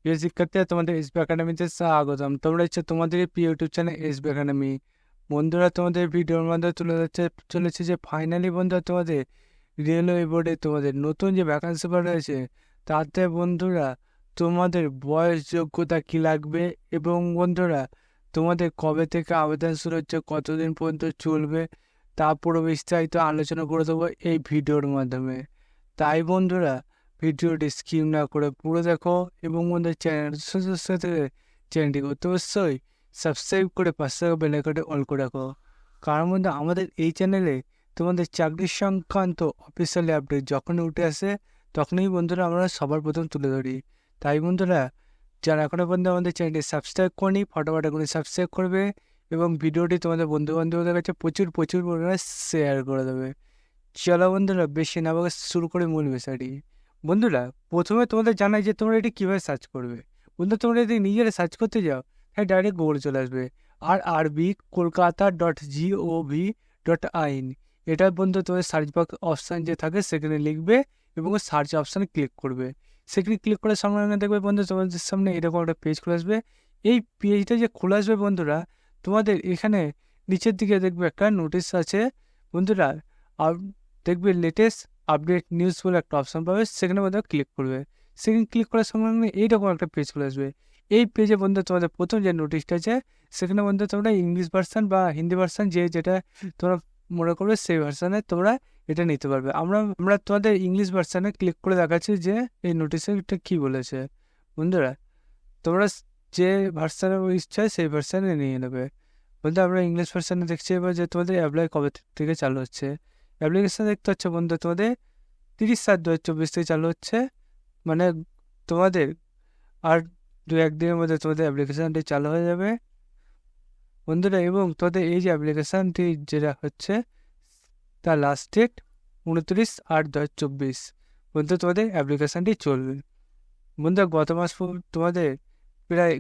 প্রিয় শিক্ষার্থীরা, তোমাদের এসবি একাডেমিতে স্বাগতম। তোমরা হচ্ছে তোমাদের প্রিয় ইউটিউব চ্যানেল এসবি একাডেমি। বন্ধুরা, তোমাদের ভিডিওর মধ্যে তুলে ধরতে চলেছে যে ফাইনালি বন্ধুরা তোমাদের রেলওয়ে বোর্ডে তোমাদের নতুন যে ভ্যাকান্সি বার রয়েছে তাতে বন্ধুরা তোমাদের বয়স যোগ্যতা কি লাগবে এবং বন্ধুরা তোমাদের কবে থেকে আবেদন শুরু হচ্ছে, কতদিন পর্যন্ত চলবে, তা পুরো বিস্তারিত আলোচনা করে দেবো এই ভিডিওর মাধ্যমে। তাই বন্ধুরা ভিডিওটি স্কিপ না করে পুরো দেখো এবং বন্ধুদের চ্যানেলের সাথে চ্যানেলটিকে অবশ্যই সাবস্ক্রাইব করে পাশে থাকা বেল আইকনটি অল করে রাখো। কারণ বন্ধু আমাদের এই চ্যানেলে তোমাদের চাকরির সংক্রান্ত অফিসিয়ালি আপডেট যখনই উঠে আসে তখনই বন্ধুরা আমরা সবার প্রথম তুলে ধরি। তাই বন্ধুরা যারা এখনো পর্যন্ত আমাদের চ্যানেলটি সাবস্ক্রাইব করেনি ফটোফট করে সাবস্ক্রাইব করবে এবং ভিডিওটি তোমাদের বন্ধু বান্ধবদের কাছে প্রচুর পরিমাণে শেয়ার করে দেবে। চলো বন্ধুরা বেশি না বলে শুরু করে মূল বিষয়টি। বন্ধুরা প্রথমে তোমাদের জানাই যে তোমরা এটি কীভাবে সার্চ করবে। বন্ধু তোমরা যদি নিজেরা সার্চ করতে যাও তাহলে ডাইরেক্ট গুগলে চলে আসবে RRB কলকাতা .gov.in। এটা বন্ধু তোমাদের সার্চ বক্স অপশান যে থাকে সেখানে লিখবে এবং সার্চ অপশানে ক্লিক করবে। সেখানে ক্লিক করার সঙ্গে সঙ্গে দেখবে বন্ধু তোমাদের সামনে এরকম একটা পেজ খুলে আসবে। এই পেজটা যে খুলে আসবে বন্ধুরা তোমাদের এখানে নিচের দিকে দেখবে একটা নোটিশ আছে বন্ধুরা, আর দেখবে লেটেস্ট আপডেট নিউজ বলে একটা অপশান পাবে, সেখানে বন্ধু ক্লিক করবে। সেখানে ক্লিক করার সঙ্গে সঙ্গে এইরকম একটা পেজ চলে আসবে। এই পেজে বন্ধু তোমাদের প্রথম যে নোটিশটা আছে সেখানে বন্ধু তোমরা ইংলিশ ভার্সান বা হিন্দি ভার্সান যেটা তোমরা মনে করবে সেই ভার্সানে তোমরা এটা নিতে পারবে। আমরা তোমাদের ইংলিশ ভার্সানে ক্লিক করে দেখাচ্ছি যে এই নোটিশটা কী বলেছে। বন্ধুরা তোমরা যে ভার্সানে ইচ্ছা সেই ভার্সানে নিয়ে নেবে। বন্ধু আমরা ইংলিশ ভার্সানে দেখছি এবার যে তোমাদের অ্যাপ্লাই কবে থেকে চালু হচ্ছে। অ্যাপ্লিকেশান দেখতে হচ্ছে বন্ধু তোমাদের 30/7/2024 থেকে চালু হচ্ছে, মানে তোমাদের আর 2-1 দিনের মধ্যে তোমাদের অ্যাপ্লিকেশানটি চালু হয়ে যাবে বন্ধুরা। এবং তোমাদের এই যে অ্যাপ্লিকেশানটি যেটা হচ্ছে তার লাস্ট ডেট 29/8/2024 বন্ধু তোমাদের অ্যাপ্লিকেশানটি চলবে। বন্ধু গত মাস তোমাদের প্রায়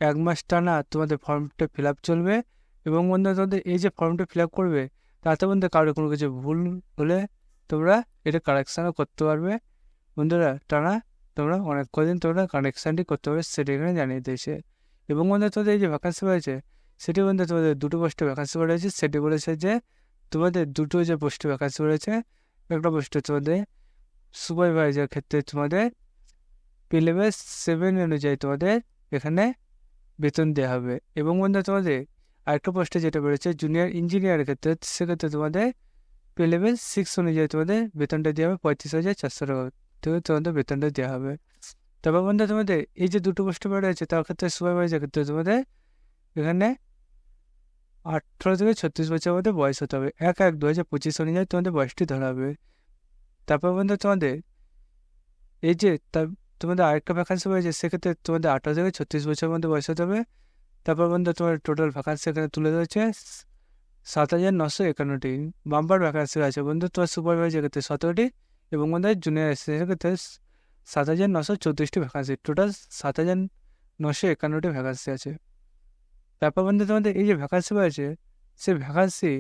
1 মাস টানা তোমাদের ফর্মটা ফিল আপ চলবে এবং বন্ধু তোমাদের এই যে ফর্মটা ফিল আপ করবে তাতে বন্ধু কারো কোনো কিছু ভুল হলে তোমরা এটা কারেকশানও করতে পারবে বন্ধুরা। টানা তোমরা অনেক কদিন তোমরা কানেকশানটি করতে পারবে সেটা এখানে জানিয়ে দিয়েছে। এবং বন্ধু তোমাদের এই যে ভ্যাকান্সি রয়েছে সেটি বন্ধু তোমাদের দুটো পোস্টে ভ্যাকান্সি রয়েছে। সেটি বলেছে যে তোমাদের দুটো যে পোস্টে ভ্যাকান্সি রয়েছে, একটা পোস্টে তোমাদের সুপারভাইজার ক্ষেত্রে তোমাদের পে লেভেল 7 অনুযায়ী তোমাদের এখানে বেতন দেওয়া হবে। এবং বন্ধু তোমাদের আরেকটা পোস্টে যেটা বেরোচ্ছে জুনিয়র ইঞ্জিনিয়ারের ক্ষেত্রে, সেক্ষেত্রে তোমাদের পে লেভেল 6 অনুযায়ী তোমাদের বেতনটা দেওয়া হবে 35,400 টাকা থেকে তোমাদের বেতনটা দেওয়া হবে। তারপর বন্ধু তোমাদের এই যে দুটো পোস্টে বেরোচ্ছে তার ক্ষেত্রে সুপারভাইজার ক্ষেত্রে তোমাদের এখানে 18 থেকে 36 বছরের মধ্যে বয়স হতে হবে। 1/1/2025 অনুযায়ী তোমাদের বয়সটি ধরা হবে। তারপর বন্ধু তোমাদের এই যে তোমাদের আরেকটা ভ্যাকান্সি রয়েছে সেক্ষেত্রে তোমাদের 18 থেকে 36 বছরের মধ্যে বয়স হতে হবে। তারপর বন্ধু তোমার টোটাল ভ্যাকান্সি এখানে তুলে ধরেছে 7,951টি। বাম্পার ভ্যাকান্সি আছে বন্ধু তোমার সুপারভাইজার ক্ষেত্রে 17টি এবং বন্ধু জুনিয়র অ্যাসিস্ট্যান্টের ক্ষেত্রে 7,934টি ভ্যাকান্সি, টোটাল 7,951টি ভ্যাকান্সি আছে। তারপর বন্ধু তোমাদের এই যে ভ্যাকান্সি রয়েছে সেই ভ্যাকান্সি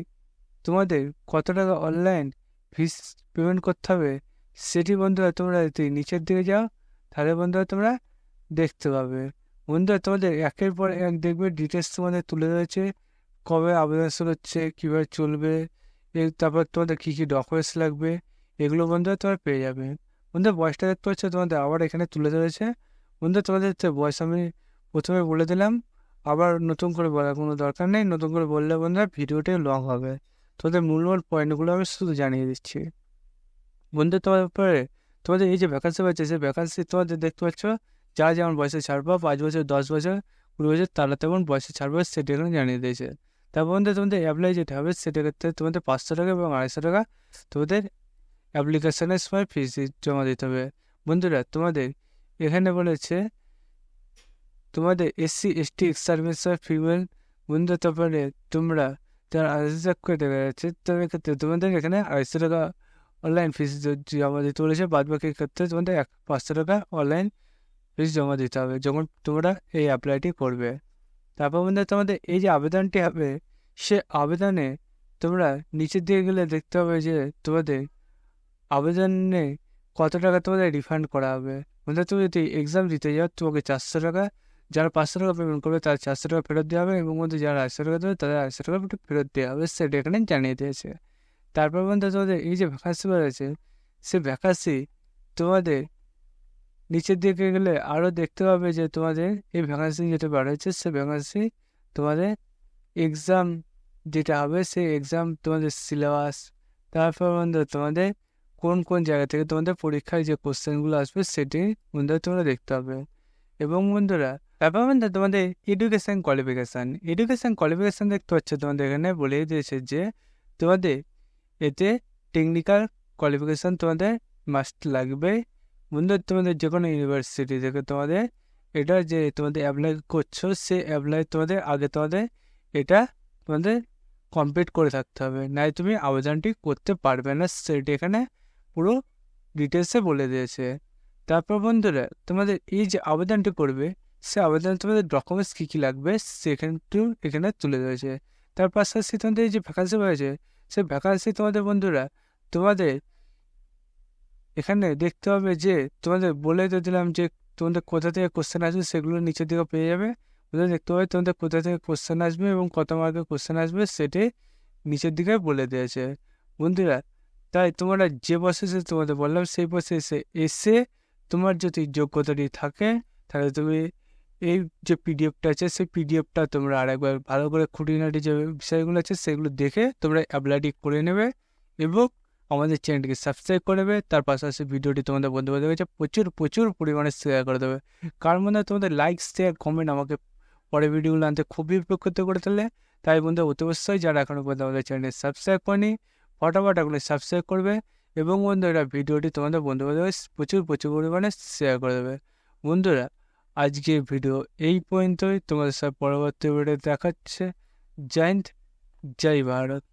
তোমাদের কত টাকা অনলাইন ফিস পেমেন্ট করতে হবে সেটি বন্ধুরা তোমরা যদি নিচের দিকে যাও তাহলে বন্ধুরা তোমরা দেখতে পাবে। বন্ধুরা তোমাদের একের পর এক দেখবে ডিটেলস তোমাদের তুলে ধরেছে, কবে আবেদন শুরু হচ্ছে, কীভাবে চলবে, তারপর তোমাদের কী কী ডকুমেন্টস লাগবে, এগুলো বন্ধুরা তোমরা পেয়ে যাবে। বন্ধুরা বয়সটা দেখতে পাচ্ছ তোমাদের আবার এখানে তুলে ধরেছে। বন্ধুরা তোমাদের বয়স আমি প্রথমে বলে দিলাম, আবার নতুন করে বলার কোনো দরকার নেই। নতুন করে বললে বন্ধুরা ভিডিওটাই লং হবে। তোমাদের মূল পয়েন্টগুলো আমি শুধু জানিয়ে দিচ্ছি। বন্ধু তারপরে তোমাদের এই যে ভ্যাকান্সি পাচ্ছে সেই ভ্যাকান্সি তোমাদের দেখতে পাচ্ছ যা যেমন বয়সে ছাড় পাও, 5 বছর, 10 বছর, 20 বছর, তারা তেমন বয়সে ছাড় পাবে সেটা এখানে জানিয়ে দিয়েছে। তারপর বন্ধু তোমাদের অ্যাপ্লাই যেটা হবে সেটা ক্ষেত্রে তোমাদের 500 টাকা এবং 250 টাকা তোমাদের অ্যাপ্লিকেশনের সময় ফিস জমা দিতে হবে। বন্ধুরা তোমাদের এখানে বলেছে তোমাদের SC/ST এক্স সার্ভিস ফিমেল বন্ধু, তারপরে তোমরা যারা করে দেখা যাচ্ছে তাদের ক্ষেত্রে তোমাদের এখানে 250 টাকা অনলাইন ফিস জমা দিতে বলেছে। বাদ বাকি ক্ষেত্রে তোমাদের 500 টাকা অনলাইন ফিস জমা দিতে হবে যখন তোমরা এই অ্যাপ্লাইটি করবে। তারপর বন্ধু তোমাদের এই যে আবেদনটি হবে সে আবেদনে তোমরা নিচের দিকে গেলে দেখতে হবে যে তোমাদের আবেদনে কত টাকা তোমাদের রিফান্ড করা হবে। বন্ধুরা তুমি যদি এক্সাম দিতে যাও তোমাকে 400 টাকা, যারা 500 টাকা পেমেন্ট করবে তারা 400 টাকা ফেরত দেওয়া হবে, এবং বন্ধু যারা 800 টাকা দেবে তাদের 800 টাকা ফেরত দেওয়া হবে, সেটা এখানে জানিয়ে দিয়েছে। তারপর বন্ধু তোমাদের এই যে ভ্যাকান্সি রয়েছে, সে ভ্যাকান্সি তোমাদের নিচের দিকে গেলে আরও দেখতে পাবে যে তোমাদের এই ভ্যাকান্সি যেটা বার হয়েছে, সে ভ্যাকান্সি তোমাদের এক্সাম যেটা হবে সেই এক্সাম তোমাদের সিলেবাস, তারপর বন্ধু তোমাদের কোন কোন জায়গা থেকে তোমাদের পরীক্ষায় যে কোশ্চেনগুলো আসবে সেটি বন্ধুরা তোমরা দেখতে হবে। এবং বন্ধুরা তারপর বন্ধু তোমাদের এডুকেশান কোয়ালিফিকেশান দেখতে পাচ্ছ, তোমাদের এখানে বলেই দিয়েছে যে তোমাদের এতে টেকনিক্যাল কোয়ালিফিকেশান তোমাদের মাস্ট লাগবে। বন্ধু তোমাদের যে কোনো ইউনিভার্সিটি থেকে তোমাদের এটা যে তোমাদের অ্যাপ্লাই করছো, সে অ্যাপ্লাই তোমাদের আগে তোমাদের এটা তোমাদের কমপ্লিট করে থাকতে হবে, নাই তুমি আবেদনটি করতে পারবে না, সেটি এখানে পুরো ডিটেলসে বলে দিয়েছে। তারপর বন্ধুরা তোমাদের এই যে আবেদনটি করবে, সে আবেদনে তোমাদের ডকুমেন্টস কী কী লাগবে সেখানটিও এখানে তুলে ধরেছে। তার পাশাপাশি তোমাদের এই যে ভ্যাকান্সি রয়েছে, সে ভ্যাকান্সি তোমাদের বন্ধুরা তোমাদের এখানে দেখতে হবে যে তোমাদের বলে তো দিলাম যে তোমাদের কোথা থেকে কোশ্চেন আসবে, সেগুলো নিচের দিকে পেয়ে যাবে। ওদের দেখতে হবে তোমাদের কোথা থেকে কোশ্চেন আসবে এবং কত মার্কের কোশ্চেন আসবে, সেটি নিচের দিকে বলে দিয়েছে বন্ধুরা। তাই তোমরা যে প্রসেসে তোমাদের বললাম সেই প্রসেসে এসে তোমার যদি যোগ্যতাটি থাকে, তাহলে তুমি এই যে পিডিএফটা আছে সেই পিডিএফটা তোমরা আরেকবার ভালো করে খুঁটিনাটি যে বিষয়গুলো আছে সেগুলো দেখে তোমরা অ্যাপ্লাইটি করে নেবে এবং আমাদের চ্যানেলটিকে সাবস্ক্রাইব করে দেবে। তার পাশাপাশি ভিডিওটি তোমাদের বন্ধুবান্ধবের কাছে প্রচুর প্রচুর পরিমাণে শেয়ার করে দেবে, কারণ মনে হয় তোমাদের লাইক শেয়ার কমেন্ট আমাকে পরে ভিডিওগুলো আনতে খুবই উপকৃত করে তোলে। তাই বন্ধু অতি অবশ্যই যারা এখনও পর্যন্ত আমাদের চ্যানেল সাবস্ক্রাইব করেনি ফটাফট এগুলো সাবস্ক্রাইব করবে, এবং বন্ধুরা ভিডিওটি তোমাদের বন্ধুবান্ধবের প্রচুর প্রচুর পরিমাণে শেয়ার করে দেবে। বন্ধুরা আজকের ভিডিও এই পর্যন্তই, তোমাদের সাথে পরবর্তী ভিডিও দেখাচ্ছে। জয় হিন্দ, জয় ভারত।